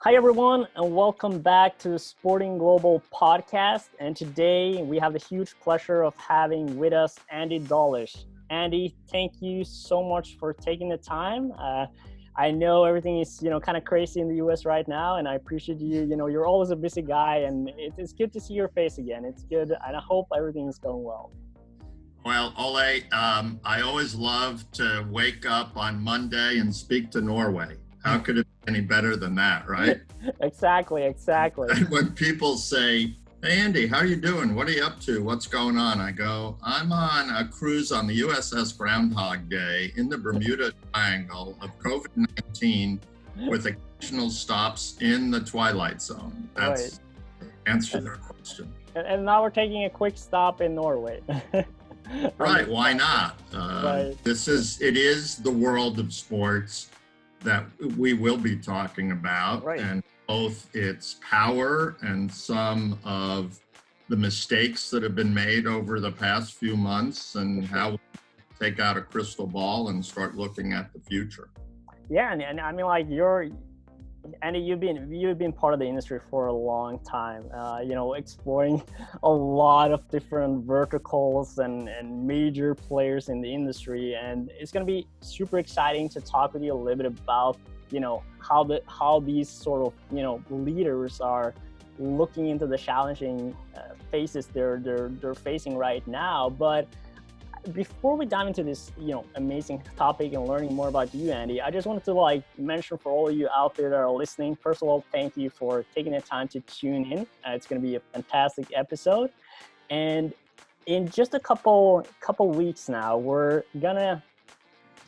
Hi, everyone, and welcome back to the Sporting Global podcast. And today we have the huge pleasure of having with us Andy Dolich. Andy, thank you so much for taking the time. I know everything is, kind of crazy in the US right now, and I appreciate you. You're always a busy guy, and it's good to see your face again. It's good, and I hope everything is going well. Well, Ole, I always love to wake up on Monday and speak to Norway. How could it be any better than that, right? Exactly. And when people say, "Hey, Andy, how are you doing? What are you up to? What's going on?" I go, "I'm on a cruise on the USS Groundhog Day in the Bermuda Triangle of COVID-19 with occasional stops in the Twilight Zone." That's Right. the answer to their question. And now we're taking a quick stop in Norway. Right, why not? Right. It is the world of sports that we will be talking about, Right. and both its power and some of the mistakes that have been made over the past few months, and how we take out a crystal ball and start looking at the future. Yeah, and I mean, like Andy, you've been part of the industry for a long time. Exploring a lot of different verticals and major players in the industry, and it's going to be super exciting to talk with you a little bit about how these sort of leaders are looking into the challenging phases they're facing right now. But before we dive into this, amazing topic and learning more about you, Andy, I just wanted to mention for all of you out there that are listening. First of all, thank you for taking the time to tune in. It's going to be a fantastic episode, and in just a couple weeks now, we're gonna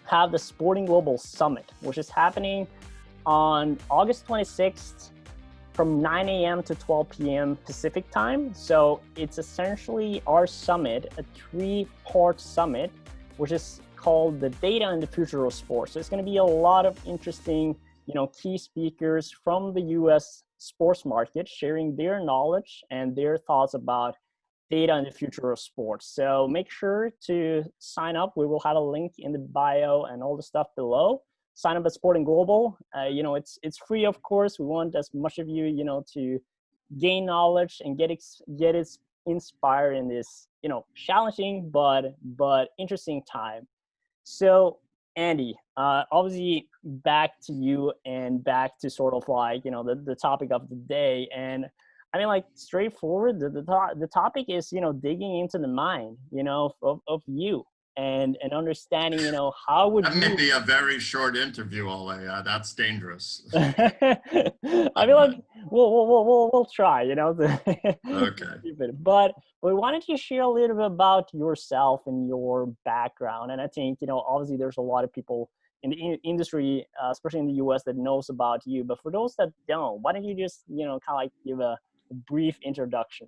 have the Sporting Global Summit, which is happening on August 26th from 9 a.m. to 12 p.m. Pacific time. So it's essentially our summit, a 3-part summit, which is called the Data and the Future of Sports. So it's going to be a lot of interesting, key speakers from the U.S. sports market sharing their knowledge and their thoughts about data and the future of sports. So make sure to sign up. We will have a link in the bio and all the stuff below. Sign up at Sporting Global. It's free, of course. We want as much of you, to gain knowledge and get inspired in this, challenging but interesting time. So, Andy, obviously back to you and back to sort of the topic of the day. And I mean, straightforward, the topic is, digging into the mind, of you. And understanding, how would That you... may be a very short interview, Ole. That's dangerous. I mean, we'll try, Okay. But we wanted to share a little bit about yourself and your background. And I think, obviously there's a lot of people in the industry, especially in the US, that knows about you. But for those that don't, why don't you just, give a brief introduction?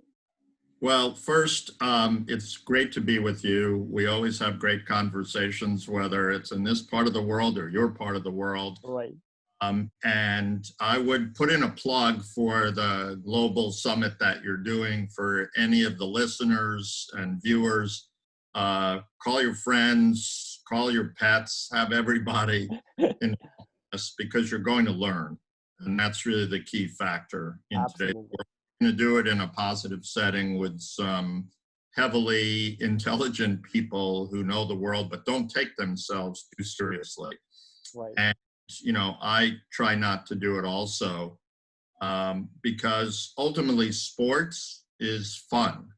Well, first, it's great to be with you. We always have great conversations, whether it's in this part of the world or your part of the world. Right. And I would put in a plug for the global summit that you're doing for any of the listeners and viewers. Call your friends, call your pets, have everybody in this, because you're going to learn. And that's really the key factor in Absolutely. today's world. To do it in a positive setting with some heavily intelligent people who know the world but don't take themselves too seriously. Right. And I try not to do it also, because ultimately sports is fun.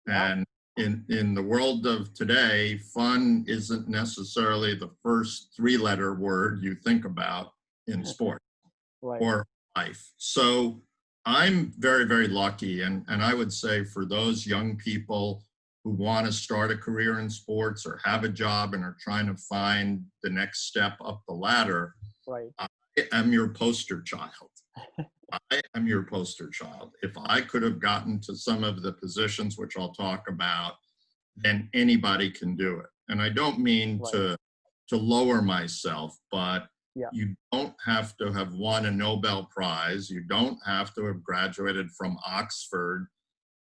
Yeah. And in the world of today, fun isn't necessarily the first 3-letter word you think about in sport. Right. Or life. So I'm very, very lucky. And I would say for those young people who want to start a career in sports or have a job and are trying to find the next step up the ladder, Right. I am your poster child. I am your poster child. If I could have gotten to some of the positions, which I'll talk about, then anybody can do it. And I don't mean Right. to lower myself, but Yeah. you don't have to have won a Nobel Prize. You don't have to have graduated from Oxford.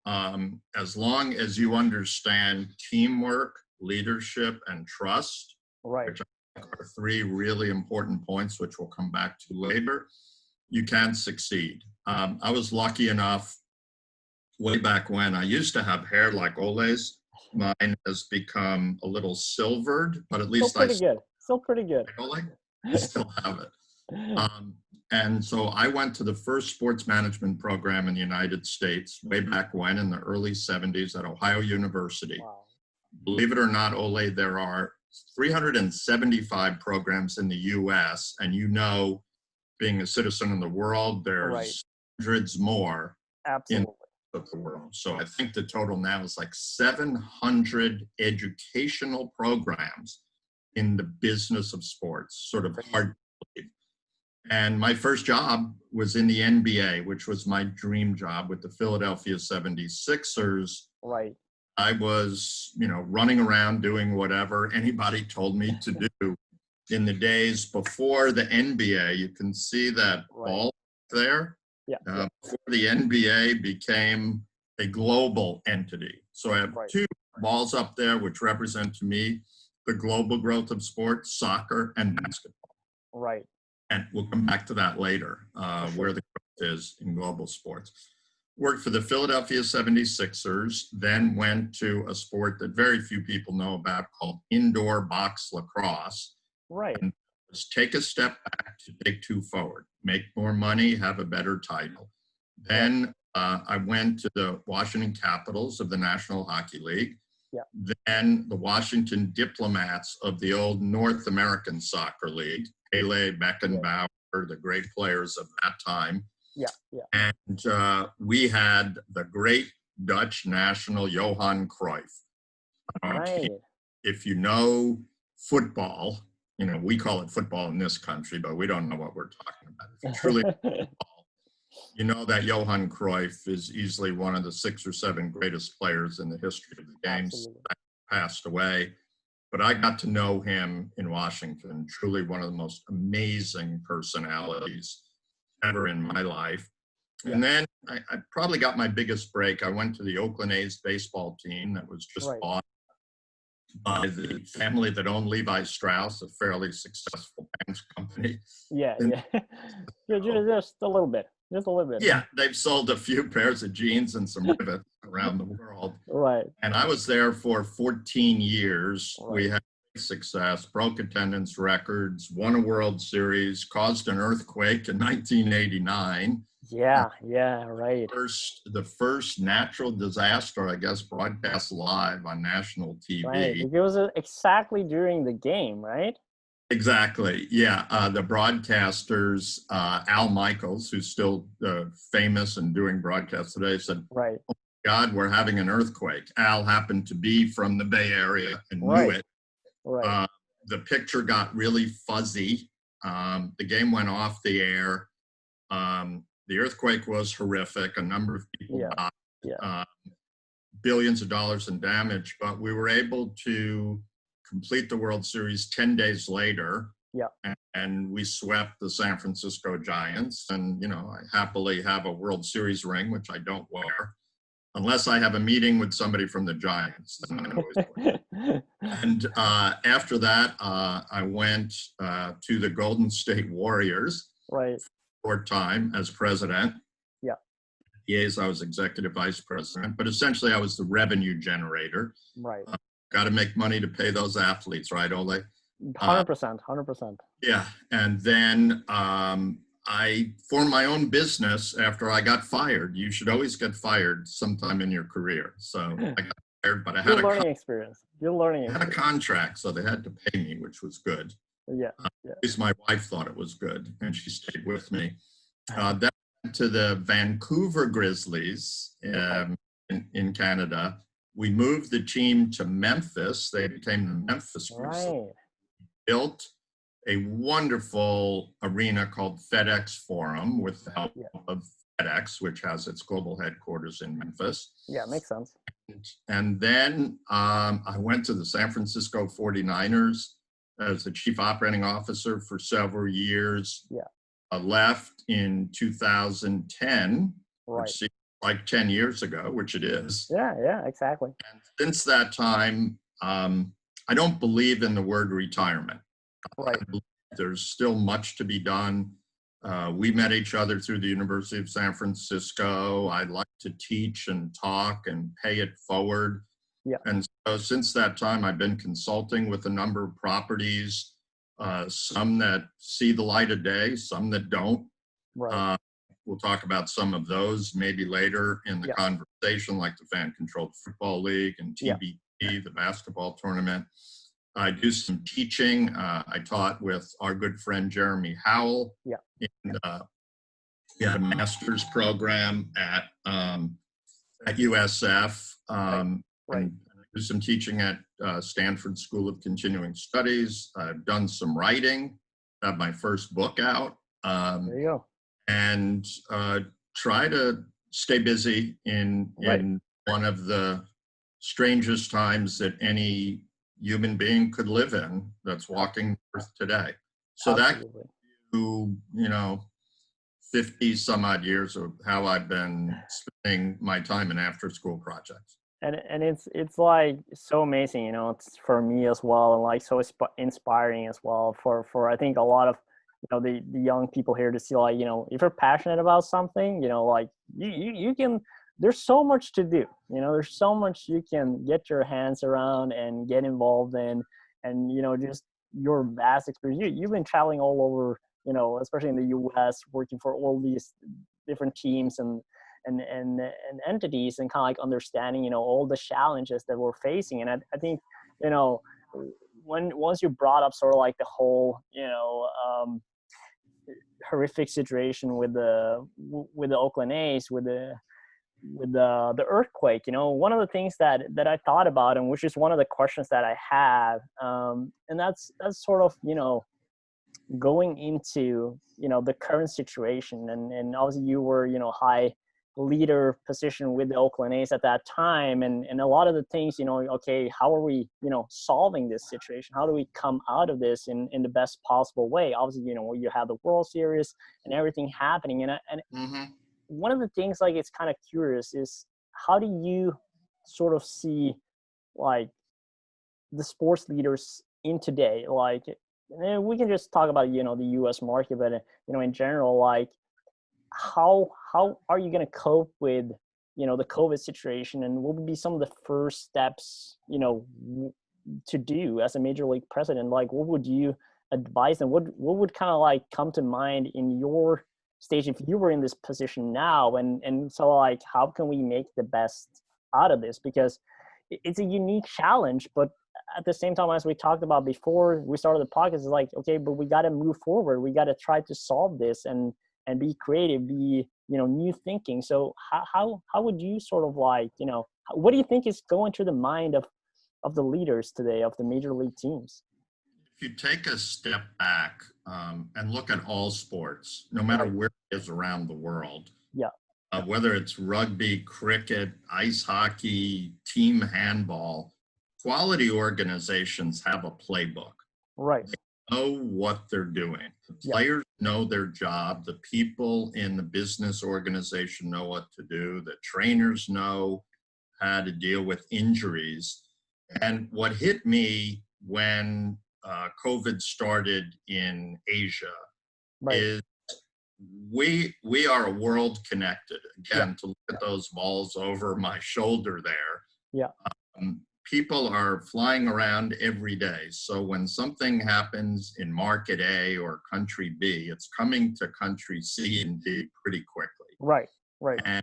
As long as you understand teamwork, leadership, and trust, Right. which I think are 3 really important points, which we'll come back to later, you can succeed. I was lucky enough way back when. I used to have hair like Ole's. Mine has become a little silvered, but at least Still pretty good. Still pretty good. Ole, I still have it. And so I went to the first sports management program in the United States way back when in the early 70s at Ohio University. Wow. Believe it or not, Ole, there are 375 programs in the US, and you know, being a citizen in the world, there's hundreds more Absolutely. in the world. So I think the total now is like 700 educational programs in the business of sports, sort of hard to believe. And my first job was in the NBA, which was my dream job with the Philadelphia 76ers. Right. I was, running around doing whatever anybody told me to do. In the days before the NBA, you can see that ball there. Yeah. Before the NBA became a global entity. So I have two balls up there, which represent to me the global growth of sports, soccer and basketball. Right. And we'll come back to that later, where the growth is in global sports. Worked for the Philadelphia 76ers, then went to a sport that very few people know about called indoor box lacrosse. Right. And just take a step back to take two forward, make more money, have a better title. Then I went to the Washington Capitals of the National Hockey League. Yeah. Then the Washington Diplomats of the old North American Soccer League, Pele, Beckenbauer, the great players of that time. Yeah, yeah. And we had the great Dutch national Johan Cruyff. Right. If you know football, we call it football in this country, but we don't know what we're talking about. If you truly football, you know that Johan Cruyff is easily one of the 6 or 7 greatest players in the history of the game. Passed away. But I got to know him in Washington, truly one of the most amazing personalities ever in my life. And then I probably got my biggest break. I went to the Oakland A's baseball team that was just bought by the family that owned Levi Strauss, a fairly successful pants company. Yeah. Just a little bit. Yeah, they've sold a few pairs of jeans and some rivets around the world. Right. And I was there for 14 years. Right. We had success, broke attendance records, won a World Series, caused an earthquake in 1989. Yeah, right. The first natural disaster, I guess, broadcast live on national TV. Right. It was exactly during the game, right? Exactly. Yeah. The broadcasters, Al Michaels, who's still famous and doing broadcasts today, said, right. "Oh my God, we're having an earthquake." Al happened to be from the Bay Area and knew it. Right. The picture got really fuzzy. The game went off the air. The earthquake was horrific. A number of people died. Yeah. Billions of dollars in damage, but we were able to complete the World Series 10 days later. Yeah. And we swept the San Francisco Giants. And, I happily have a World Series ring, which I don't wear, unless I have a meeting with somebody from the Giants. Then I always wear. And after that, I went to the Golden State Warriors. Right. Short time as president. Yeah. The A's, I was executive vice president, but essentially I was the revenue generator. Right. Got to make money to pay those athletes, right, Ole? 100%. Yeah. And then I formed my own business after I got fired. You should always get fired sometime in your career. So I got fired, but I had a contract, so they had to pay me, which was good. Yeah. At least my wife thought it was good, and she stayed with me. Then went to the Vancouver Grizzlies in Canada. We moved the team to Memphis. They became the Memphis Grizzlies. Right. Built a wonderful arena called FedEx Forum with the help of FedEx, which has its global headquarters in Memphis. Yeah, makes sense. And then I went to the San Francisco 49ers as the chief operating officer for several years. Yeah. I left in 2010, which seems like 10 years ago, which it is. Yeah, exactly. And since that time, I don't believe in the word retirement. Right. I believe there's still much to be done. We met each other through the University of San Francisco. I like to teach and talk and pay it forward. Yeah. And so since that time, I've been consulting with a number of properties, some that see the light of day, some that don't. Right. We'll talk about some of those maybe later in the conversation, like the Fan Controlled Football League and TBT, the basketball tournament. I do some teaching. I taught with our good friend Jeremy Howell. Yeah. And, we had a master's program at USF. Right. And I do some teaching at Stanford School of Continuing Studies. I've done some writing. I have my first book out. There you go. And try to stay busy in one of the strangest times that any human being could live in, that's walking Earth today. So Absolutely. that, 50 some odd years of how I've been spending my time in after school projects. And it's like so amazing, it's for me as well, and like so inspiring as well for I think a lot of the young people here to see, like, if you're passionate about something, like you can, there's so much to do, there's so much you can get your hands around and get involved in, and just your vast experience. You've been traveling all over, especially in the US, working for all these different teams and entities, and kind of like understanding all the challenges that we're facing. And I think once you brought up sort of like the whole horrific situation with the Oakland A's, with the earthquake, one of the things that I thought about, and which is one of the questions that I have, and that's sort of going into the current situation, and obviously you were high leader position with the Oakland A's at that time, and a lot of the things, okay, how are we solving this situation? How do we come out of this in the best possible way? Obviously, you have the World Series and everything happening, and one of the things, like, it's kind of curious is, how do you sort of see, like, the sports leaders in today? Like, we can just talk about the US market, but in general, like, how are you going to cope with the COVID situation, and what would be some of the first steps to do as a major league president? Like, what would you advise them? What would kind of like come to mind in your stage if you were in this position now? And so, like, how can we make the best out of this? Because it's a unique challenge, but at the same time, as we talked about before we started the podcast, it's like, okay, but we got to move forward. We got to try to solve this and be creative, be new thinking. So how would you sort of like, what do you think is going through the mind of the leaders today, of the major league teams? If you take a step back and look at all sports, no matter where it is around the world, whether it's rugby, cricket, ice hockey, team handball, quality organizations have a playbook. Right. They know what they're doing. The players know their job. The people in the business organization know what to do. The trainers know how to deal with injuries. And what hit me when COVID started in Asia is we are a world connected. Again, to look at those balls over my shoulder there. People are flying around every day. So when something happens in market A or country B, it's coming to country C and D pretty quickly. Right. And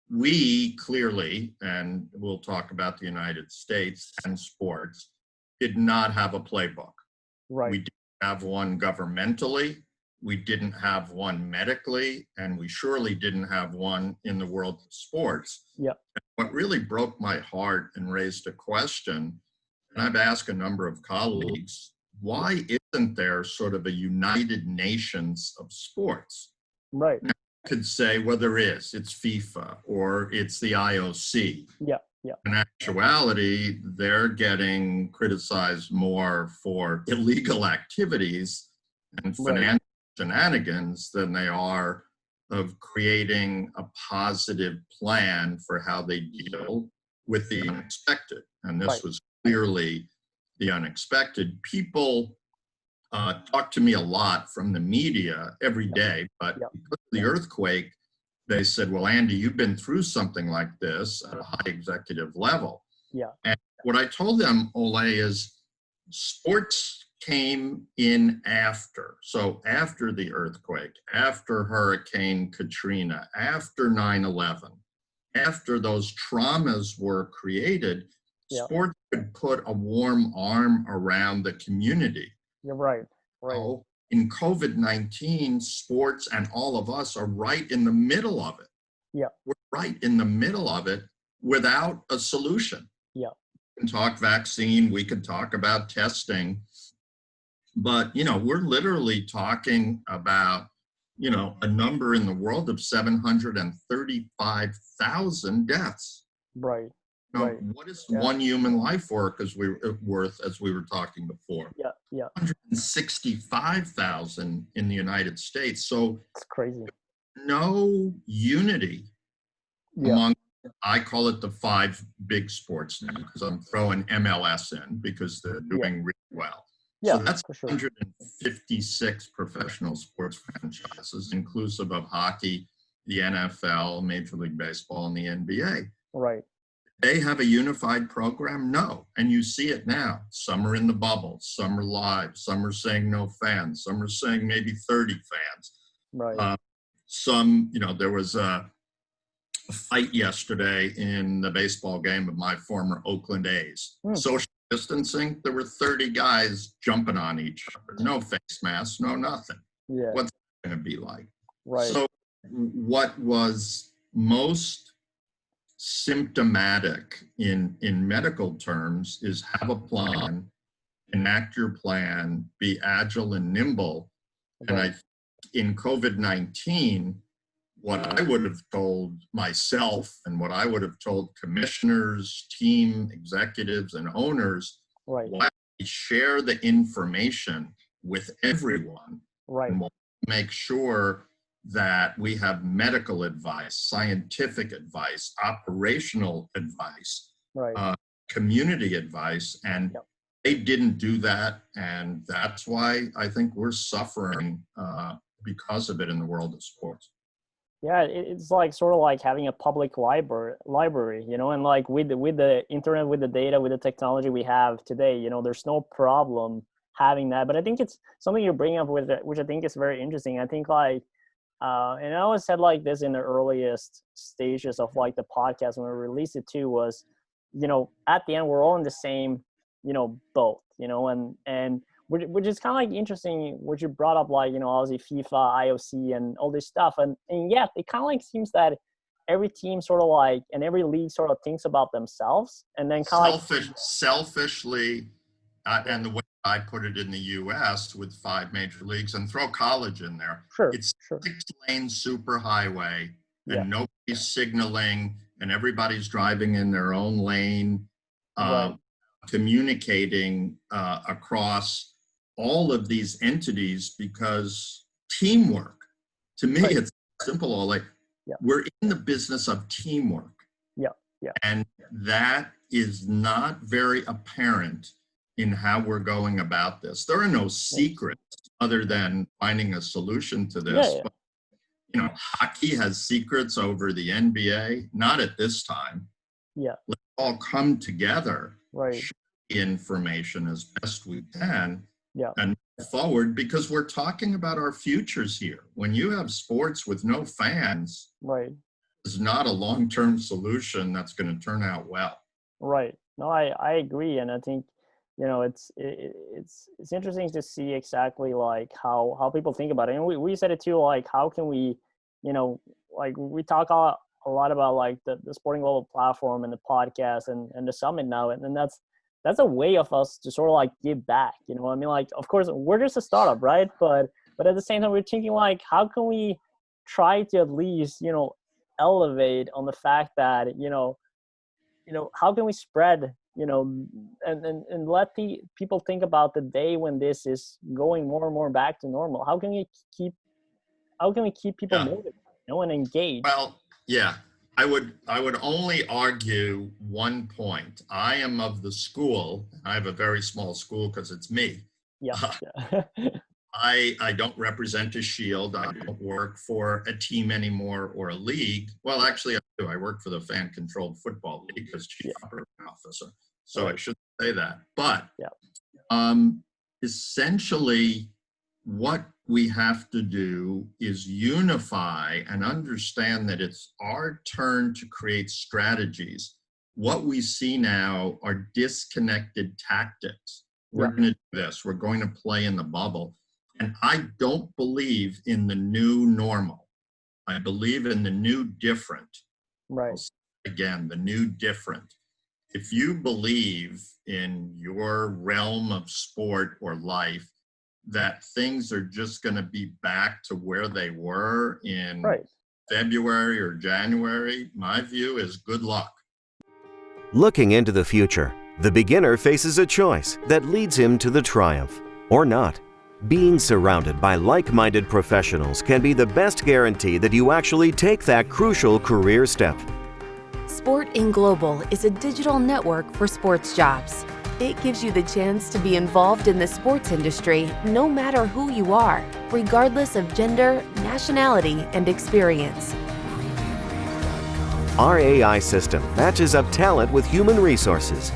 we clearly, and we'll talk about the United States and sports, did not have a playbook. Right. We didn't have one governmentally. We didn't have one medically, and we surely didn't have one in the world of sports. What really broke my heart and raised a question, and I've asked a number of colleagues, why isn't there sort of a United Nations of sports? Right. Now, I could say, well, there is. It's FIFA or it's the IOC. In actuality, they're getting criticized more for illegal activities and financial shenanigans than they are of creating a positive plan for how they deal with the unexpected. And this was clearly the unexpected. People talk to me a lot from the media every day, but Yep. because of the earthquake, they said, well, Andy, you've been through something like this at a high executive level. Yeah. And what I told them, Ole, is sports came in after. So after the earthquake, after Hurricane Katrina, after 9/11, after those traumas were created, Yeah. sports could put a warm arm around the community. You're right. Right. So in COVID-19, sports and all of us are right in the middle of it. Yeah. We're right in the middle of it without a solution. Yeah. We can talk vaccine, we can talk about testing, but we're literally talking about a number in the world of 735,000 deaths. Right. Right. What is one human life worth, as we were talking before? Yeah. Yeah. 165,000 in the United States. So it's crazy. No unity among, I call it the 5 big sports now, because I'm throwing MLS in because they're doing really well. Yeah, so that's for sure. 156 professional sports franchises, inclusive of hockey, the NFL, Major League Baseball, and the NBA. Right. They have a unified program? No. And you see it now. Some are in the bubble, some are live, some are saying no fans, some are saying maybe 30 fans. Right. There was a fight yesterday in the baseball game of my former Oakland A's. Social distancing, there were 30 guys jumping on each other. No face masks, no nothing. Yeah. What's it going to be like? Right. So what was most symptomatic in medical terms is have a plan, enact your plan, be agile and nimble. And in COVID-19, what I would have told myself and what I would have told commissioners, team executives, and owners, why we share the information with everyone, and we'll make sure that we have medical advice, scientific advice, operational advice, community advice, and they didn't do that, and that's why I think we're suffering because of it in the world of sports. Yeah, it's like sort of like having a public library, and like with the internet, with the data, with the technology we have today, there's no problem having that. But I think it's something you bring up with it, which I think is very interesting. I think and I always said like this in the earliest stages of like the podcast when we released it too, was, at the end, we're all in the same, boat, and which is kind of like interesting what you brought up, like, obviously FIFA, IOC, and all this stuff. And yeah, it kind of like seems that every team sort of like, and every league sort of thinks about themselves and then kind of selfishly, and the way I put it in the US with 5 major leagues, and throw college in there. It's 6-lane superhighway and nobody's signaling and everybody's driving in their own lane, communicating across all of these entities, because teamwork, to me, it's simple. Like we're in the business of teamwork. And that is not very apparent in how we're going about this. There are no secrets other than finding a solution to this. But, hockey has secrets over the NBA, not at this time. Let's all come together, share the information as best we can, and move forward, because we're talking about our futures here. When you have sports with no fans, it's not a long-term solution that's going to turn out well. No, I agree. And I think, it's interesting to see exactly like how people think about it. And we said it too, like, how can we, like we talk a lot about like the Sporting Global platform and the podcast and the summit now. And that's a way of us to sort of like give back, I mean, like, of course we're just a startup, right? But at the same time, we're thinking like, how can we try to at least, elevate on the fact that, how can we spread, and let the people think about the day when this is going more and more back to normal. How can we keep people motivated, and engaged? Well, I would only argue one point. I am of the school, I have a very small school because it's me, Yeah. Yeah. I don't represent a shield. I don't work for a team anymore or a league. Well, actually, I do. I work for the Fan Controlled Football League as chief operating officer. So I should say that. But Yeah. essentially, what we have to do is unify and understand that it's our turn to create strategies. What we see now are disconnected tactics. We're going to do this. We're going to play in the bubble. And I don't believe in the new normal. I believe in the new different. Right. Again, the new different. If you believe in your realm of sport or life that things are just going to be back to where they were in February or January, my view is good luck. Looking into the future, the beginner faces a choice that leads him to the triumph, or not. Being surrounded by like-minded professionals can be the best guarantee that you actually take that crucial career step. Sport Global is a digital network for sports jobs. It gives you the chance to be involved in the sports industry no matter who you are, regardless of gender, nationality, and experience. Our AI system matches up talent with human resources.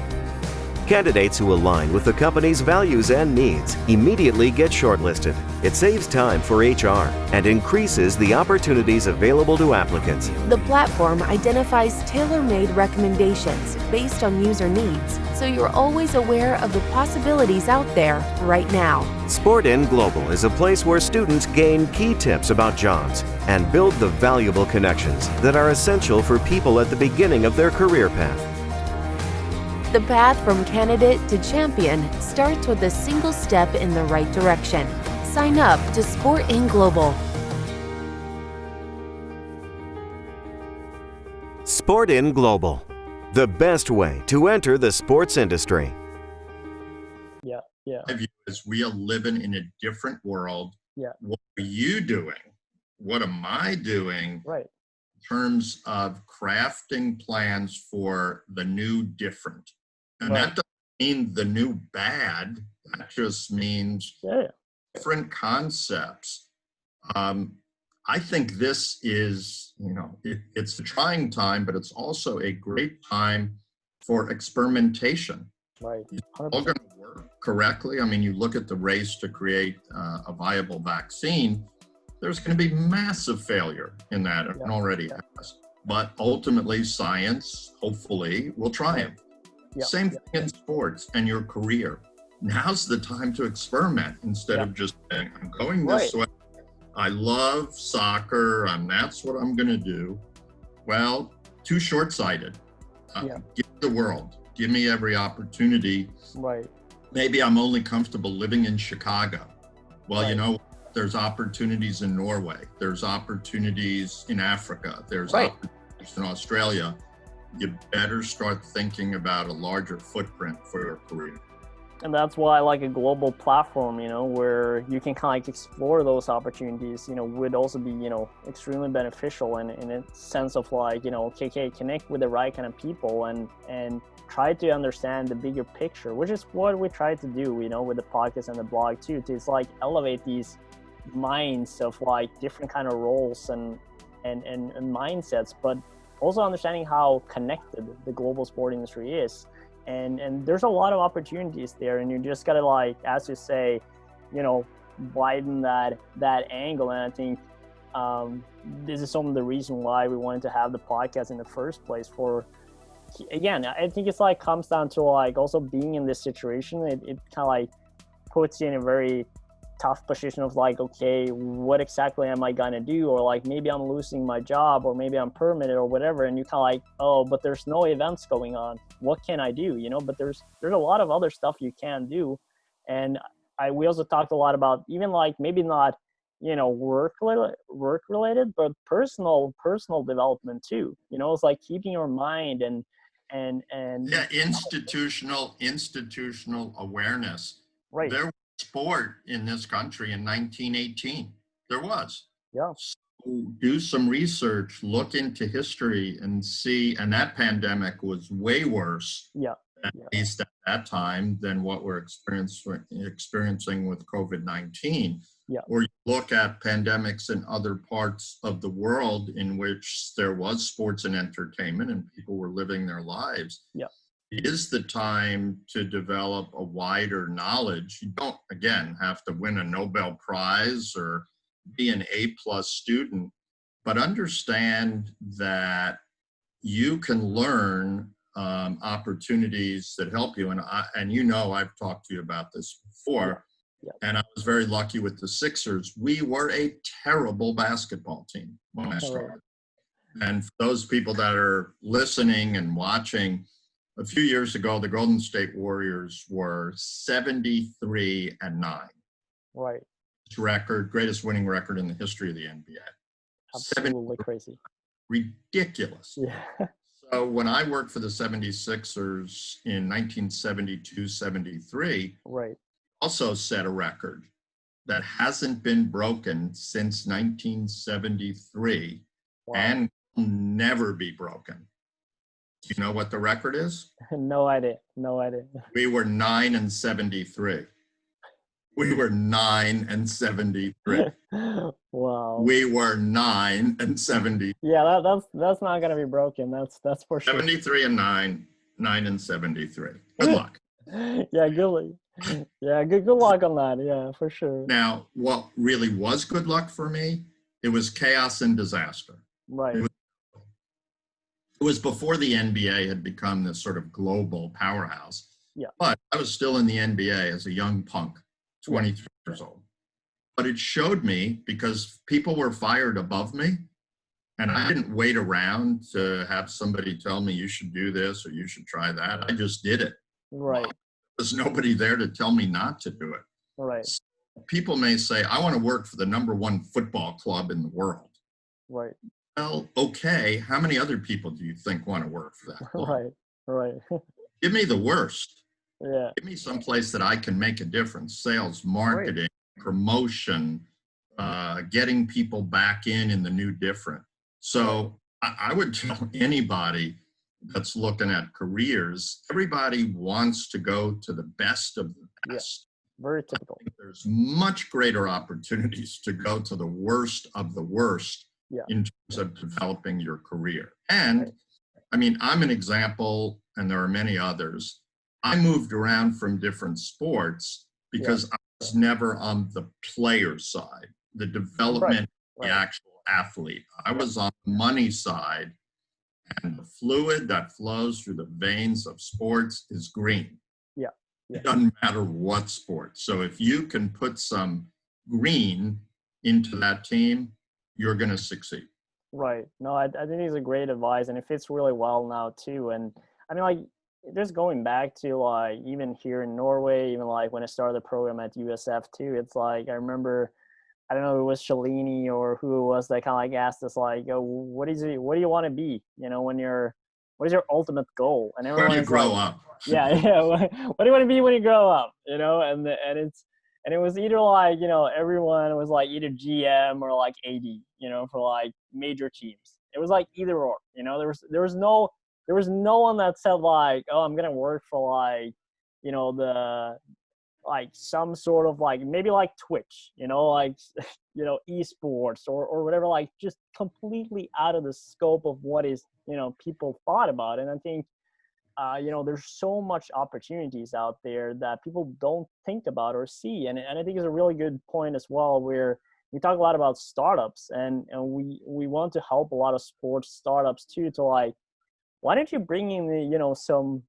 Candidates who align with the company's values and needs immediately get shortlisted. It saves time for HR and increases the opportunities available to applicants. The platform identifies tailor-made recommendations based on user needs, so you're always aware of the possibilities out there right now. Sport Global is a place where students gain key tips about jobs and build the valuable connections that are essential for people at the beginning of their career path. The path from candidate to champion starts with a single step in the right direction. Sign up to Sport Global. Sport Global, the best way to enter the sports industry. Yeah, yeah. My view is we are living in a different world. Yeah. What are you doing? What am I doing? Right. In terms of crafting plans for the new different. And that doesn't mean the new bad. That just means different concepts. I think this is, it's a trying time, but it's also a great time for experimentation. Right. It's all going to work correctly. I mean, you look at the race to create a viable vaccine, there's going to be massive failure in that, and already has. But ultimately, science, hopefully, will triumph. Same thing in sports and your career. Now's the time to experiment instead of just saying, I'm going this way. I love soccer, and that's what I'm going to do. Well, too short-sighted. Give me the world. Give me every opportunity. Right. Maybe I'm only comfortable living in Chicago. Well, there's opportunities in Norway. There's opportunities in Africa. There's opportunities in Australia. You better start thinking about a larger footprint for your career. And that's why I like a global platform, where you can kind of explore those opportunities, would also be, extremely beneficial in a sense of connect with the right kind of people and try to understand the bigger picture, which is what we try to do, with the podcast and the blog too, to elevate these minds of different kind of roles and mindsets, but also understanding how connected the global sport industry is. And there's a lot of opportunities there, and you just gotta as you say, widen that angle. And I think this is some of the reason why we wanted to have the podcast in the first place. Again, I think it's comes down to also being in this situation. It kind of puts you in a very tough position of okay, what exactly am I gonna do? Or maybe I'm losing my job, or maybe I'm permitted or whatever, and you kind of oh, but there's no events going on. What can I do? But there's a lot of other stuff you can do. And we also talked a lot about even maybe not work related, but personal development too. It's keeping your mind and institutional awareness. Right. There was sport in this country in 1918. There was. Yeah. So do some research, look into history, and see. And that pandemic was way worse at least at that time, than what we're experiencing with COVID-19. Yeah. Or you look at pandemics in other parts of the world in which there was sports and entertainment and people were living their lives. Yeah. It is the time to develop a wider knowledge. You don't, again, have to win a Nobel Prize or be an A+ student, but understand that you can learn opportunities that help you. And I've talked to you about this before. Yeah. And I was very lucky with the Sixers. We were a terrible basketball team when I started. And for those people that are listening and watching, a few years ago, the Golden State Warriors were 73-9. Right. Greatest winning record in the history of the NBA. Absolutely crazy. Ridiculous. Yeah. So when I worked for the 76ers in 1972-73, right, also set a record that hasn't been broken since 1973 and will never be broken. Do you know what the record is? No idea. We were 9-73. We were 9-73. Wow. We were 9-73. Yeah, that's not gonna be broken. That's for sure. 73-9, 9-73. Good luck. Yeah, good luck on that. Yeah, for sure. Now, what really was good luck for me, it was chaos and disaster. Right. It was before the NBA had become this sort of global powerhouse. Yeah. But I was still in the NBA as a young punk, 23 years old. But it showed me, because people were fired above me, and I didn't wait around to have somebody tell me you should do this or you should try that. I just did it. Right. There's nobody there to tell me not to do it. Right. So people may say, I want to work for the #1 football club in the world. Right. Well, okay. How many other people do you think want to work for that club? Right. Give me the worst. Yeah. Give me some place that I can make a difference. Sales, marketing, promotion, getting people back in the new different. So I would tell anybody that's looking at careers, everybody wants to go to the best of the best. Yeah. Very typical. There's much greater opportunities to go to the worst of the worst in terms of developing your career. And I mean, I'm an example, and there are many others. I moved around from different sports because I was never on the player side, the development of the actual athlete. I was on the money side, and the fluid that flows through the veins of sports is green. Yeah. It doesn't matter what sport. So if you can put some green into that team, you're going to succeed. Right. No, I think it's a great advice, and it fits really well now too. And I mean, like, just going back to like even here in Norway, even like when I started the program at USF too, it's like I remember, I don't know if it was Shalini or who it was that kind of like asked us like, oh, what do you want to be? You know, what is your ultimate goal? And everyone when you grow up. Yeah. What do you want to be when you grow up? You know, and it was either like, you know, everyone was like either GM or like AD, you know, for like major teams. It was like either or, you know, there was no one that said like, oh, I'm going to work for like, you know, like some sort of like, maybe like Twitch, you know, like, you know, esports or whatever, like just completely out of the scope of what is, you know, people thought about. And I think, you know, there's so much opportunities out there that people don't think about or see. And I think it's a really good point as well, where we talk a lot about startups and we want to help a lot of sports startups too, to like, why don't you bring in the, you know, some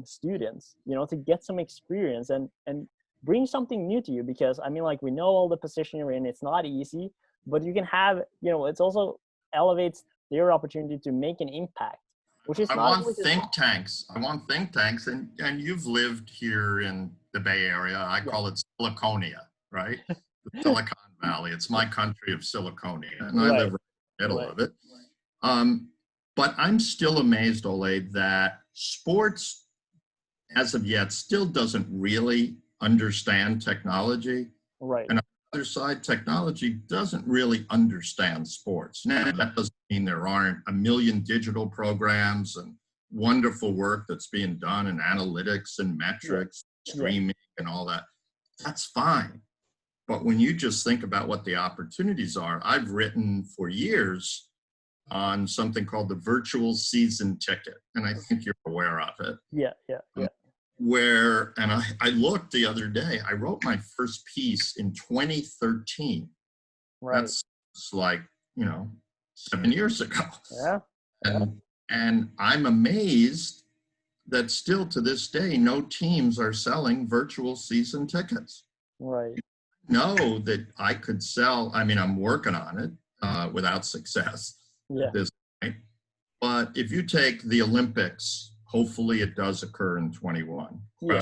students, you know, to get some experience and bring something new to you? Because I mean, like, we know all the position you're in, it's not easy, but you can have, you know, it's also elevates their opportunity to make an impact. Which is I want think tanks, and you've lived here in the Bay Area. I call it Siliconia, right? The Silicon Valley. It's my country of Siliconia, and I live right in the middle of it. But I'm still amazed, Ole, that sports, as of yet, still doesn't really understand technology. Right. And on the other side, technology doesn't really understand sports. Now, that doesn't mean there aren't a million digital programs and wonderful work that's being done in analytics and metrics, streaming and all that. That's fine. But when you just think about what the opportunities are, I've written for years on something called the virtual season ticket. And I think you're aware of it. Yeah. Where, and I looked the other day, I wrote my first piece in 2013. Right. That's like, 7 years ago. Yeah. And I'm amazed that still to this day, no teams are selling virtual season tickets. Right. Know that I could sell, I'm working on it without success at this point. But if you take the Olympics, hopefully it does occur in 21. Yeah.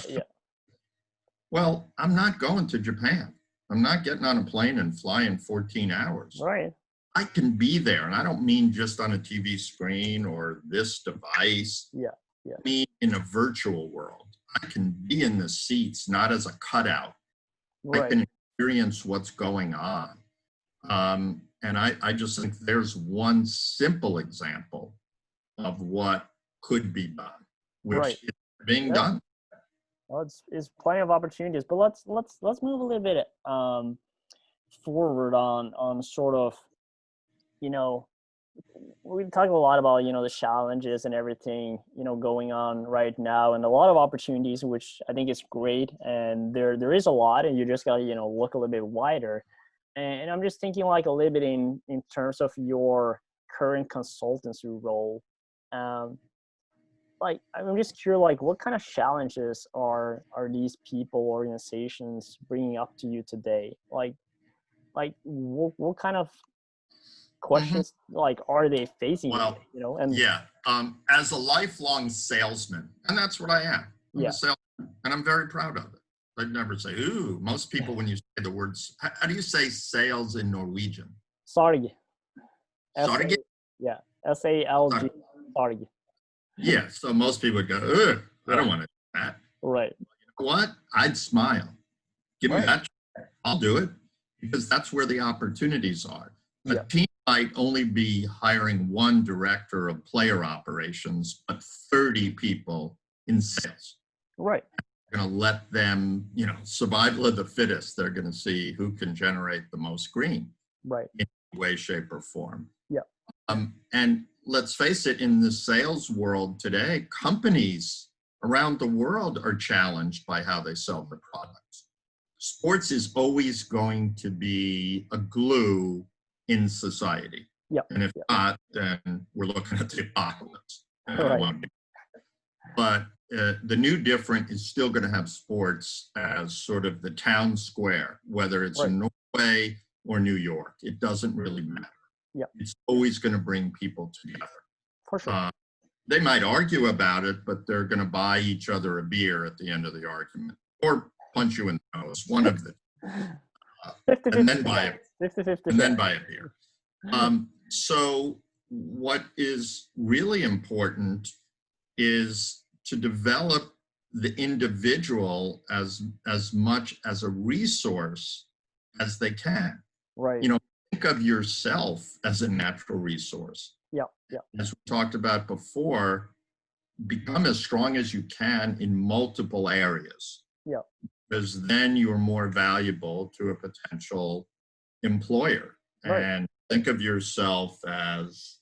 Well, I'm not going to Japan. I'm not getting on a plane and flying 14 hours. Right. I can be there. And I don't mean just on a TV screen or this device. Yeah. I mean in a virtual world. I can be in the seats, not as a cutout. Right. I can experience what's going on. And I just think there's one simple example of what could be done, which is being done. Well, it's plenty of opportunities, but let's move a little bit forward on sort of, we talk a lot about the challenges and everything going on right now, and a lot of opportunities, which I think is great, and there is a lot, and you just gotta look a little bit wider. And I'm just thinking like a little bit in terms of your current consultancy role. Like, I'm just curious, like, what kind of challenges are these people, organizations bringing up to you today? Like what kind of questions like are they facing? Well, as a lifelong salesman, and that's what I am. I'm a salesman, and I'm very proud of it. I'd never say, ooh. Most people, when you say the words, how do you say sales in Norwegian? Sorry. Sorry? Yeah. SALG. Sorry. Yeah. So most people would go, ugh, I don't want to do that. Right. You know what? I'd smile. Give me that. I'll do it, because that's where the opportunities are. A team might only be hiring one director of player operations, but 30 people in sales. Right. Going to let them, survival of the fittest. They're going to see who can generate the most green, right, in any way, shape, or form. Yeah. And let's face it, in the sales world today, companies around the world are challenged by how they sell their products. Sports is always going to be a glue in society. Yeah. And if not, then we're looking at the apocalypse. Right. But the new different is still going to have sports as sort of the town square, whether it's in Norway or New York. It doesn't really matter. Yeah. It's always going to bring people together. For sure. They might argue about it, but they're going to buy each other a beer at the end of the argument, or punch you in the nose, one of them. And then buy a beer. So what is really important is to develop the individual as much as a resource as they can. Right. Think of yourself as a natural resource. Yeah. As we talked about before, become as strong as you can in multiple areas. Yeah. Because then you're more valuable to a potential employer. Right. And think of yourself as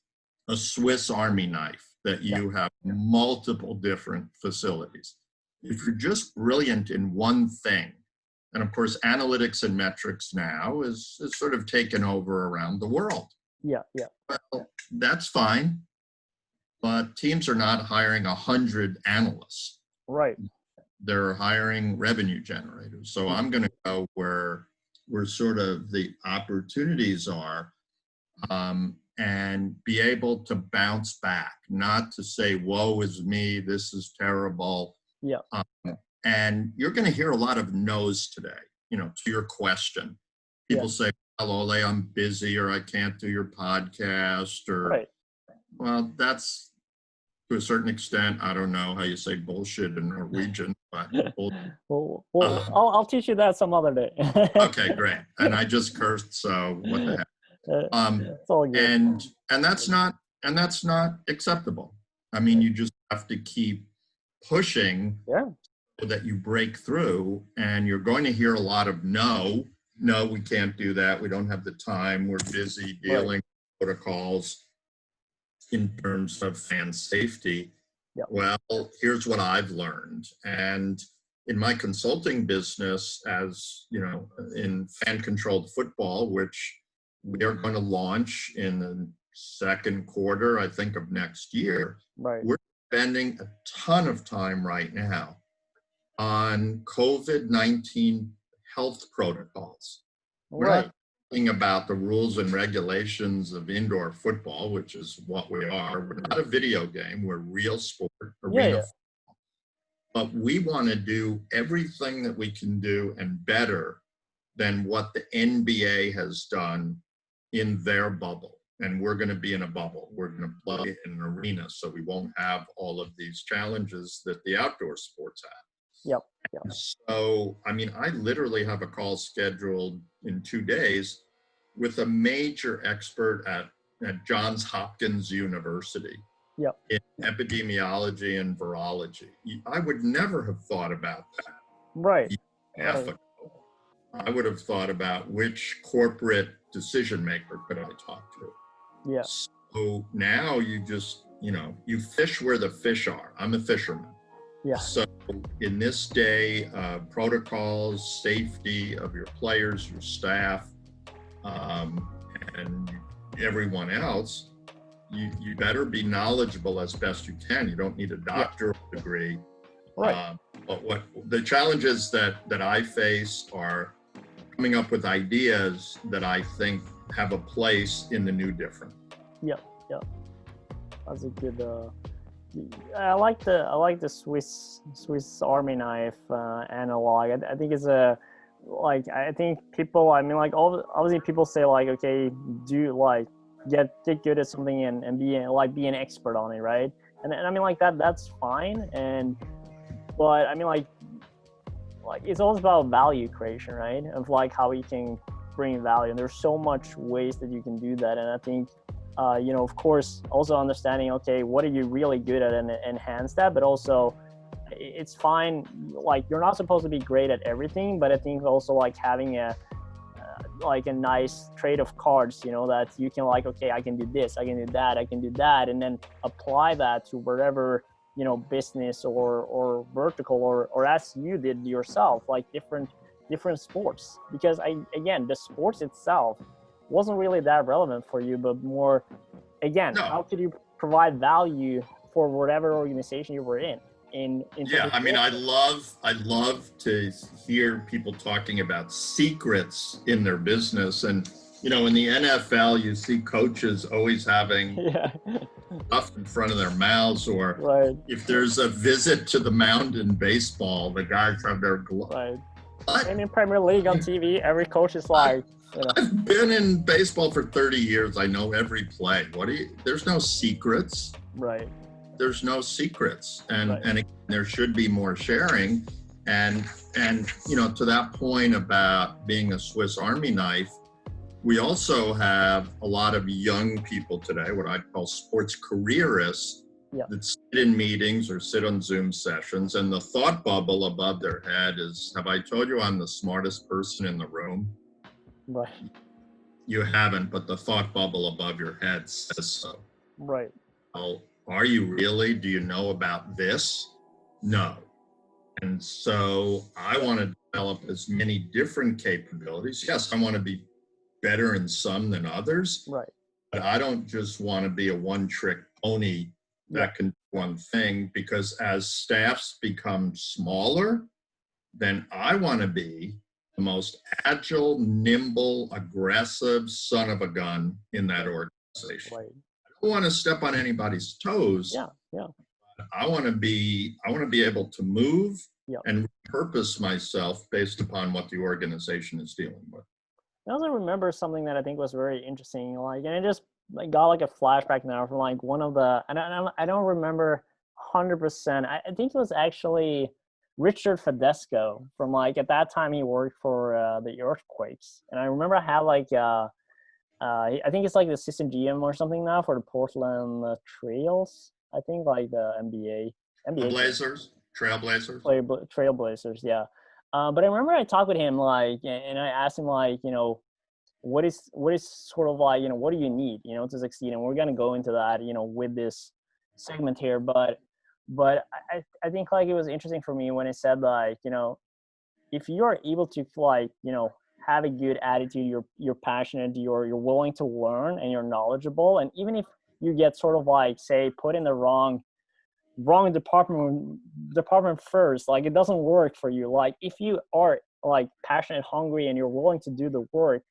a Swiss Army knife, that you have multiple different facilities. If you're just brilliant in one thing, and of course, analytics and metrics now is sort of taken over around the world. Yeah. Well, that's fine, but teams are not hiring 100 analysts. Right. They're hiring revenue generators. So I'm going to go where sort of the opportunities are, and be able to bounce back, not to say, woe is me, this is terrible. Yeah. And you're going to hear a lot of no's today, to your question. People say, well, Ole, I'm busy, or I can't do your podcast, or, well, that's to a certain extent, I don't know how you say bullshit in Norwegian, but well, I'll teach you that some other day. Okay, great. And I just cursed, so what the heck? It's all good. And that's not acceptable. I mean, you just have to keep pushing Yeah. so that you break through, and you're going to hear a lot of no, we can't do that. We don't have the time. We're busy dealing with protocols in terms of fan safety. Yep. Well, here's what I've learned. And in my consulting business, as you know, in fan controlled football, which we are going to launch in the second quarter, I think, of next year, we're spending a ton of time right now on COVID-19 health protocols. We're not talking about the rules and regulations of indoor football, which is what we are. We're not a video game. We're real sport, arena football. But we want to do everything that we can do and better than what the NBA has done in their bubble. And we're going to be in a bubble. We're going to play in an arena, so we won't have all of these challenges that the outdoor sports have. Yep. So, I mean, I literally have a call scheduled in 2 days with a major expert at Johns Hopkins University in epidemiology and virology. I would never have thought about that. I would have thought about which corporate decision maker could I talk to. So now you just, you fish where the fish are. I'm a fisherman. So in this day, protocols, safety of your players, your staff, and everyone else, you better be knowledgeable as best you can. You don't need a doctoral degree. But what the challenges that I face are coming up with ideas that I think have a place in the new different. That's a good. I like the Swiss Army knife analog. I think it's I think people. I mean, obviously people say okay, do get good at something and be an expert on it, right? And I mean that's fine. But I mean it's always about value creation, right? Of how you can bring value, and there's so much ways that you can do that. And I think of course, also understanding, okay, what are you really good at and enhance that, but also it's fine. You're not supposed to be great at everything, but I think also having a nice trade of cards, that you can okay, I can do this, I can do that, I can do that, and then apply that to wherever, business or vertical or as you did yourself, different sports. Because again, the sports itself wasn't really that relevant for you, but more, again, how could you provide value for whatever organization you were in? I mean, I love to hear people talking about secrets in their business. And, in the NFL, you see coaches always having stuff in front of their mouths, or if there's a visit to the mound in baseball, the guys have their gloves. And in Premier League on TV, every coach is I've been in baseball for 30 years. I know every play. There's no secrets. There's no secrets. And again, there should be more sharing. And to that point about being a Swiss Army knife, we also have a lot of young people today, what I call sports careerists, that sit in meetings or sit on Zoom sessions, and the thought bubble above their head is, have I told you I'm the smartest person in the room? You haven't, but the thought bubble above your head says so. Well, are you really? Do you know about this? No. And so I want to develop as many different capabilities. Yes, I want to be better in some than others. But I don't just want to be a one-trick pony that can do one thing, because as staffs become smaller, then I want to be the most agile, nimble, aggressive son of a gun in that organization. I don't want to step on anybody's toes. I want to be able to move and repurpose myself based upon what the organization is dealing with. I also remember something that I think was very interesting, and it just got a flashback now from one of the, and I don't remember 100%. I think it was actually Richard Fedesco from at that time he worked for the Earthquakes, and I remember I had I think it's the assistant GM or something now for the Portland Trails. I think like the NBA Blazers, Trailblazers. Trailblazers, yeah. But I remember I talked with him like, and I asked him like, what is sort of like, what do you need, to succeed? And we're gonna go into that, with this segment here. But I think like it was interesting for me when it said like, if you're able to like, have a good attitude, you're passionate, you're willing to learn, and you're knowledgeable, and even if you get sort of like, say, put in the wrong department first, like it doesn't work for you. Like if you are like passionate, hungry, and you're willing to do the work,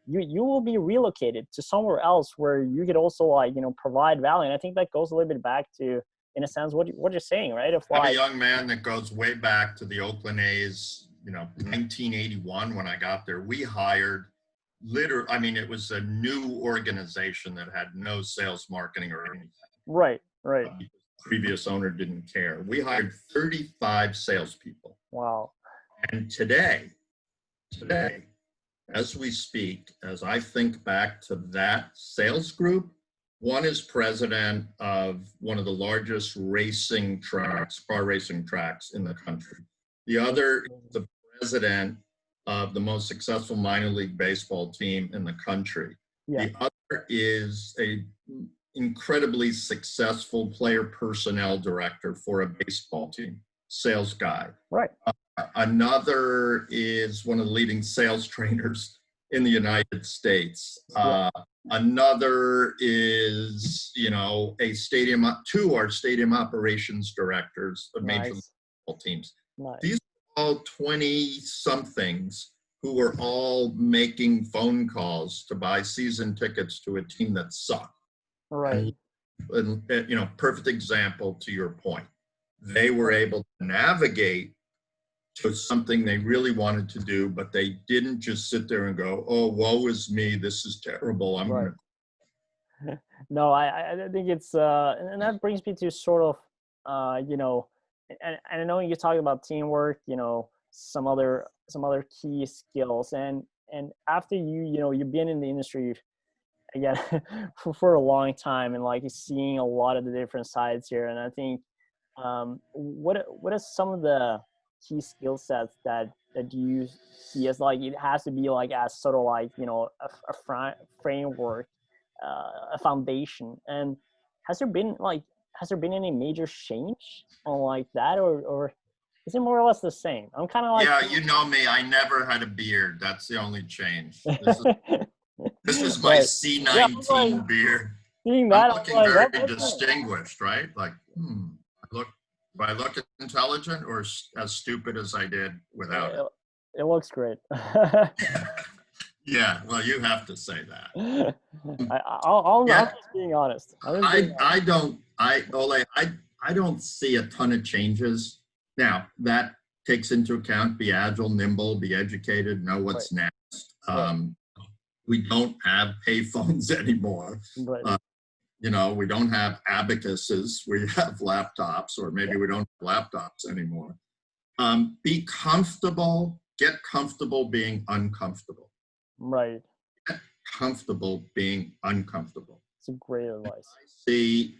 you will be relocated to somewhere else where you could also like, provide value. And I think that goes a little bit back to, in a sense, what you're saying, right? If like, I'm a young man that goes way back to the Oakland A's, 1981 when I got there. We hired it was a new organization that had no sales, marketing, or anything. Right. The previous owner didn't care. We hired 35 salespeople. Wow. And today, as we speak, as I think back to that sales group, one is president of one of the largest car racing tracks in the country. The other is the president of the most successful minor league baseball team in the country. Yeah. The other is a incredibly successful player personnel director for a baseball team, sales guy. Right. Another is one of the leading sales trainers in the United States. Another is, two are stadium operations directors of major league baseball teams. Nice. These are all 20-somethings who are all making phone calls to buy season tickets to a team that sucked. Right. And perfect example to your point. They were able to navigate to something they really wanted to do, but they didn't just sit there and go, "Oh, woe is me, this is terrible." No, I think it's and that brings me to sort of and I know you talk about teamwork, some other key skills, and after you've been in the industry again for a long time, and like seeing a lot of the different sides here, and I think what are some of the key skill sets that you see as like it has to be like as sort of like a framework, a foundation? And has there been any major change on like that, or is it more or less the same? I'm kind of like, yeah, you know me, I never had a beard. That's the only change. This is my C19 beard. Seeing that, I'm looking very distinguished, right? Like, do I look intelligent or as stupid as I did without it? It looks great. Yeah, well, you have to say that. I'm just being honest. I don't see a ton of changes. Now, that takes into account be agile, nimble, be educated, know what's next. We don't have pay phones anymore. Right. We don't have abacuses. We have laptops, or maybe we don't have laptops anymore. Be comfortable. Get comfortable being uncomfortable. Right. Get comfortable being uncomfortable. It's a great advice. I see,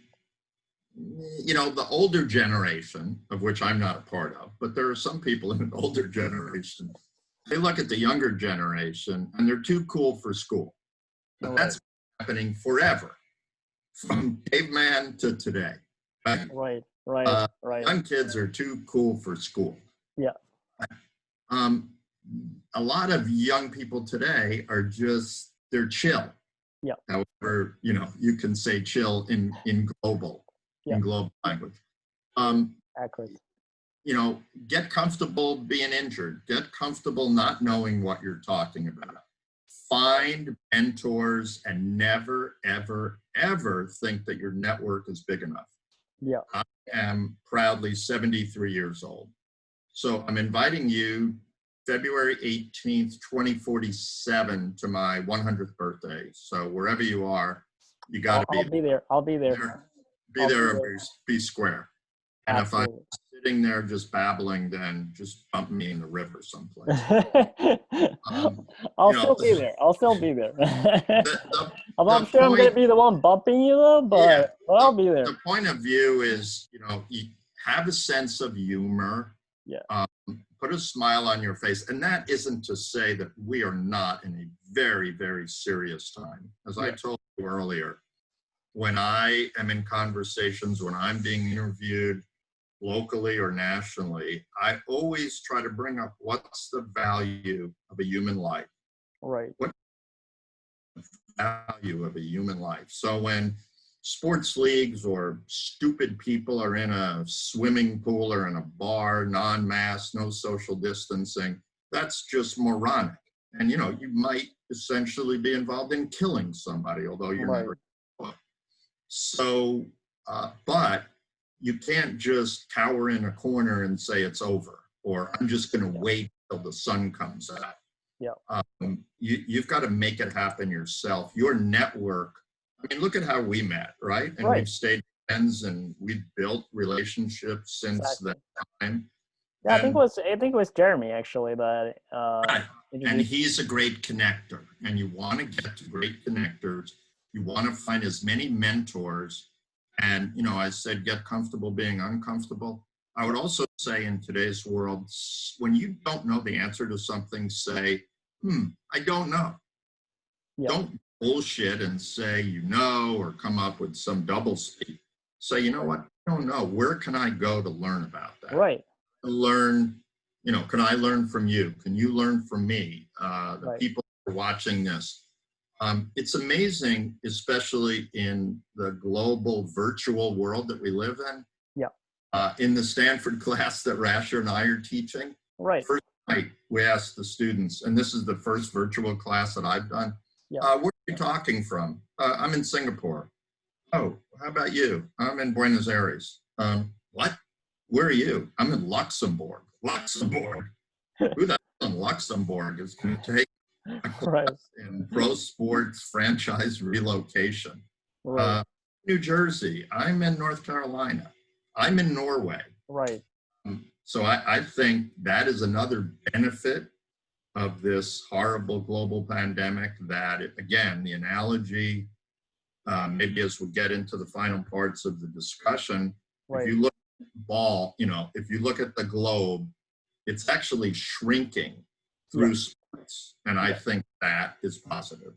the older generation, of which I'm not a part of, but there are some people in an older generation. They look at the younger generation and they're too cool for school. But that's happening forever, from caveman to today. Right. Young kids are too cool for school. Yeah. A lot of young people today are they're chill. Yeah. However, you can say chill in global language. Accurate. Get comfortable being injured. Get comfortable not knowing what you're talking about. Find mentors and never, ever, ever think that your network is big enough. Yeah. I am proudly 73 years old. So I'm inviting you February 18th, 2047 to my 100th birthday. So wherever you are, you got to be. I'll be there. I'll be there. Be there or be square. And Absolutely. if I'm sitting there just babbling, then just dump me in the river someplace. I'll still be there. I'm sure I'm going to be the one bumping you though, but I'll be there. The point of view is, you have a sense of humor. Yeah. Put a smile on your face. And that isn't to say that we are not in a very, very serious time. As I told you earlier, when I am in conversations, when I'm being interviewed locally or nationally, I always try to bring up what's the value of a human life. Right. What value of a human life? So when sports leagues or stupid people are in a swimming pool or in a bar, non-mask, no social distancing, that's just moronic. And, you might essentially be involved in killing somebody, although you're never. So, but you can't just cower in a corner and say it's over, or I'm just going to wait till the sun comes out. Yeah. You've got to make it happen yourself. Your network, I mean, look at how we met, right? And we've stayed friends and we've built relationships since that time. Yeah, I think it was Jeremy actually that and he's a great connector, and you want to get to great connectors. You want to find as many mentors, and I said get comfortable being uncomfortable. I would also say in today's world, when you don't know the answer to something, say, I don't know. Yeah. Don't bullshit and say or come up with some doublespeak. Say, you know what, I don't know. Where can I go to learn about that? Right. Learn, can I learn from you? Can you learn from me? The people who are watching this. It's amazing, especially in the global virtual world that we live in. Yeah. In the Stanford class that Rasher and I are teaching, first night we asked the students, and this is the first virtual class that I've done, where are you talking from? I'm in Singapore. Oh, how about you? I'm in Buenos Aires. What? Where are you? I'm in Luxembourg. Luxembourg. Who the hell in Luxembourg is going to take a class in pro sports franchise relocation? New Jersey. I'm in North Carolina. I'm in Norway. Right. So I think that is another benefit of this horrible global pandemic, that, again, the analogy, maybe as we get into the final parts of the discussion, if you look at the ball, if you look at the globe, it's actually shrinking through sports. And I think that is positive.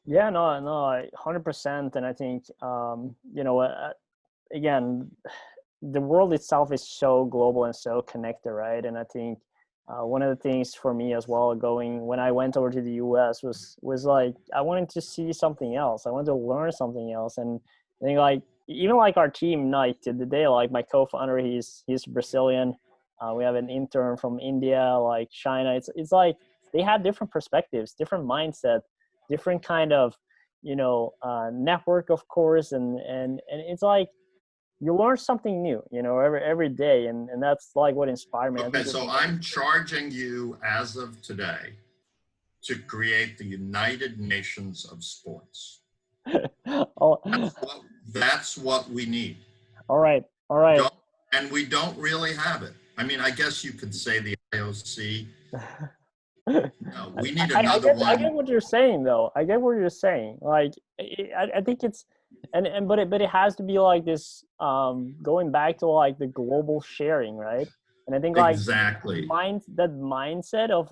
Yeah, no, 100%. And I think, again, the world itself is so global and so connected, right? And I think one of the things for me as well, when I went over to the US was like, I wanted to see something else. I wanted to learn something else. And I think even our team night today, my co-founder, he's Brazilian. We have an intern from India, China. It's like they have different perspectives, different mindset, different kind of, network, of course. And it's like, you learn something new, every day. And that's what inspired me. Okay, so I'm charging you as of today to create the United Nations of Sports. That's what we need. All right. And we don't really have it. I mean, I guess you could say the IOC. We need another one. I get what you're saying, though. I get what you're saying. I think it's, but it has to be this, going back to the global sharing, right? And I think exactly that mindset of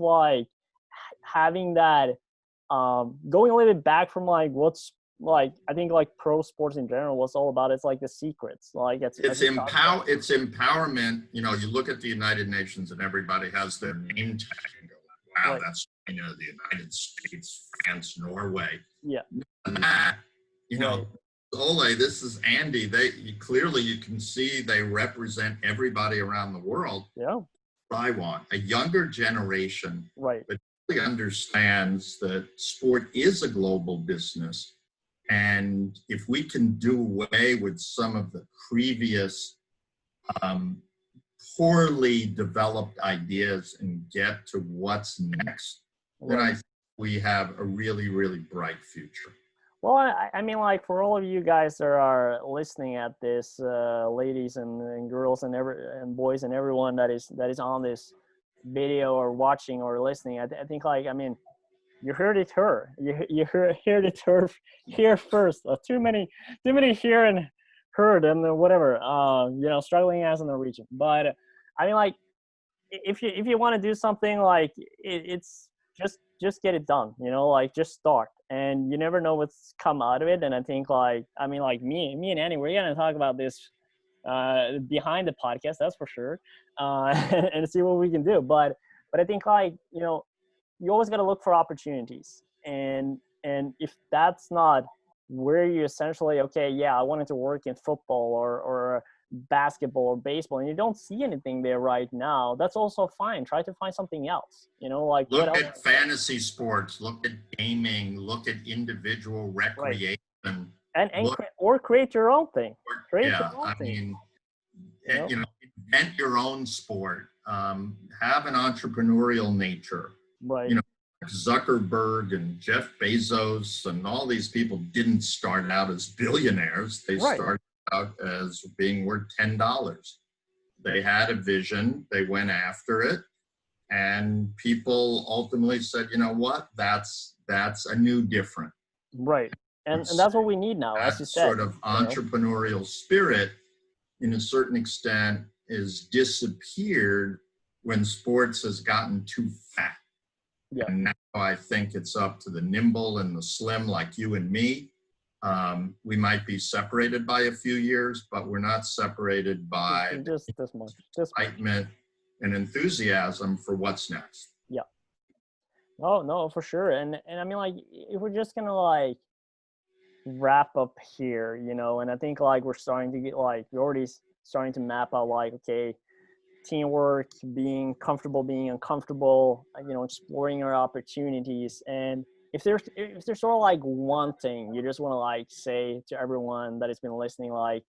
having that, going a little bit back from what's I think pro sports in general, what's all about, it's the secrets. It's empowerment. You look at the United Nations and everybody has their name tag and go, wow, that's the United States, France, Norway. Yeah. Ole, this is Andy. You can see they represent everybody around the world. Yeah. I want a younger generation that really understands that sport is a global business. And if we can do away with some of the previous poorly developed ideas and get to what's next, then I think we have a really, really bright future. Well, I mean, for all of you guys that are listening at this, ladies and girls and boys and everyone that is on this video or watching or listening, I think You heard it heard it here first. Too many here and heard and whatever. Struggling as a Norwegian. But I mean, like, if you want to do something, like, it's just get it done. Like, just start, and you never know what's come out of it. And I think, like, I mean, like, me and Andy, we're gonna talk about this behind the podcast, that's for sure, and see what we can do. But I think, like, you always got to look for opportunities, and if that's not where you essentially, okay, yeah, I wanted to work in football or basketball or baseball, and you don't see anything there right now, that's also fine. Try to find something else. Like, look at fantasy sports, look at gaming, look at individual recreation, right. Or create your own thing. Invent your own sport. Have an entrepreneurial nature. Right. Zuckerberg and Jeff Bezos and all these people didn't start out as billionaires. They started out as being worth $10. They had a vision, they went after it, and people ultimately said, you know what, that's a new different. Right. And that's what we need now, as you said. Sort of entrepreneurial spirit, in a certain extent, is disappeared when sports has gotten too fat. Yeah. And now I think it's up to the nimble and the slim, like you and me. We might be separated by a few years, but we're not separated by just this much excitement and enthusiasm for what's next. Yeah. No, for sure. And I mean, like, if we're just gonna, like, wrap up here, and I think, like, we're starting to get, like, we're already starting to map out, like, okay, teamwork, being comfortable, being uncomfortable, exploring our opportunities. And if there's sort of, like, one thing you just want to, like, say to everyone that has been listening, like,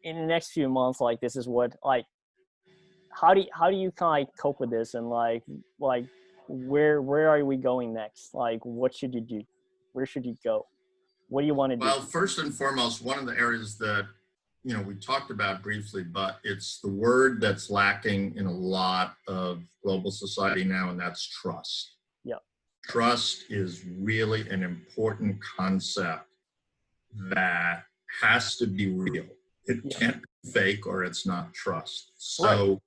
in the next few months, like, this is what, like, how do you kind of, like, cope with this, and like where are we going next? Like, what should you do? Where should you go? What do you want to do? Well, first and foremost, one of the areas that we talked about briefly, but it's the word that's lacking in a lot of global society now, and that's trust. Yeah. Trust is really an important concept that has to be real. It can't be fake, or it's not trust. So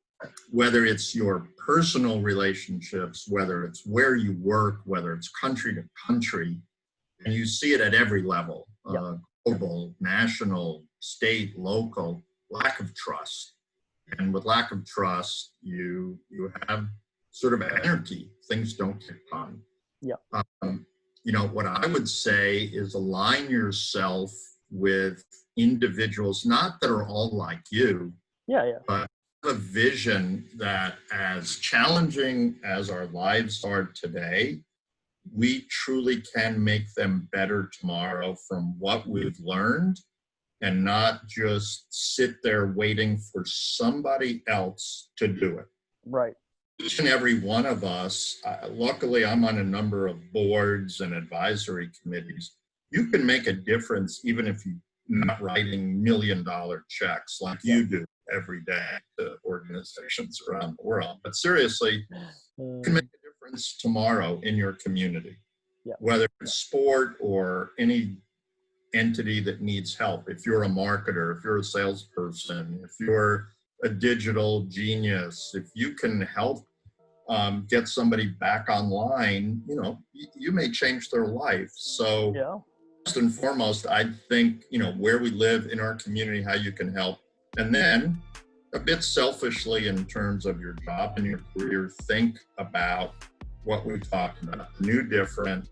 whether it's your personal relationships, whether it's where you work, whether it's country to country, and you see it at every level, global, national, state, local, lack of trust. And with lack of trust, you have sort of anarchy. Things don't get done. Yeah. What I would say is align yourself with individuals, not that are all like you, but a vision that, as challenging as our lives are today, we truly can make them better tomorrow from what we've learned, and not just sit there waiting for somebody else to do it. Right. Each and every one of us, luckily I'm on a number of boards and advisory committees. You can make a difference even if you're not writing $1 million checks like you do every day to organizations around the world. But seriously, you can make a difference tomorrow in your community, whether it's sport or any entity that needs help. If you're a marketer, if you're a salesperson, if you're a digital genius, if you can help get somebody back online, you may change their life. So first and foremost, I think, where we live in our community, how you can help. And then a bit selfishly, in terms of your job and your career, think about what we talked about, new, different.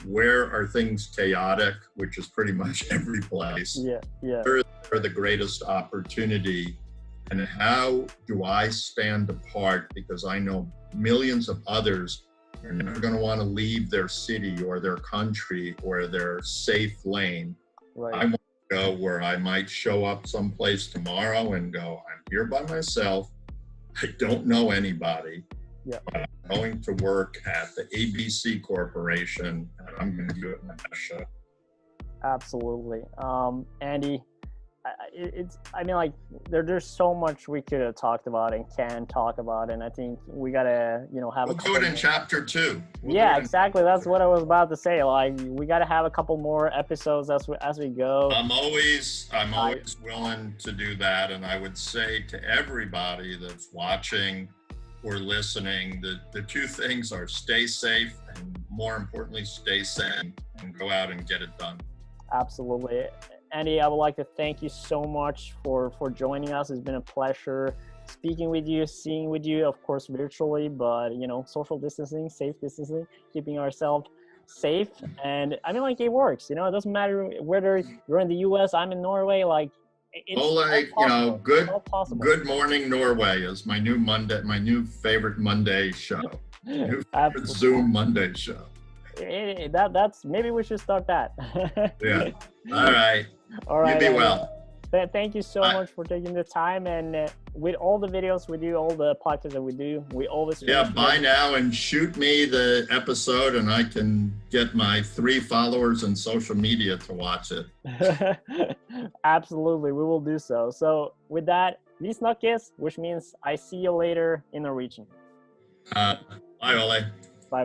Where are things chaotic, which is pretty much every place? Where are the greatest opportunity? And how do I stand apart? Because I know millions of others are never going to want to leave their city or their country or their safe lane. Right. I want to go where I might show up someplace tomorrow and go, I'm here by myself. I don't know anybody. But I'm going to work at the ADC Corporation, and I'm going to do it my best shot. Absolutely. Andy, I mean, like there's so much we could have talked about and can talk about, and I think we gotta, have We'll do it in chapter 2. Yeah, exactly. That's what I was about to say. Like, we gotta have a couple more episodes as we go. I'm always willing to do that, and I would say to everybody that's watching or listening, the two things are stay safe and, more importantly, stay sane and go out and get it done. Absolutely. Andy, I would like to thank you so much for joining us. It's been a pleasure speaking with you, seeing with you, of course, virtually, but, social distancing, safe distancing, keeping ourselves safe. And I mean, like, it works, it doesn't matter whether you're in the US, I'm in Norway, like, it's all possible. Good Morning Norway is my new favorite Monday show. New favorite Zoom Monday show. That's maybe we should start that. Yeah. All right. You be well. Thank you so much for taking the time, and with all the videos we do, all the podcasts that we do, we always bye now, and shoot me the episode and I can get my 3 followers on social media to watch it. Absolutely, we will do so. So with that, vi snakkes, which means I see you later in Norwegian. Bye, Ole. Bye.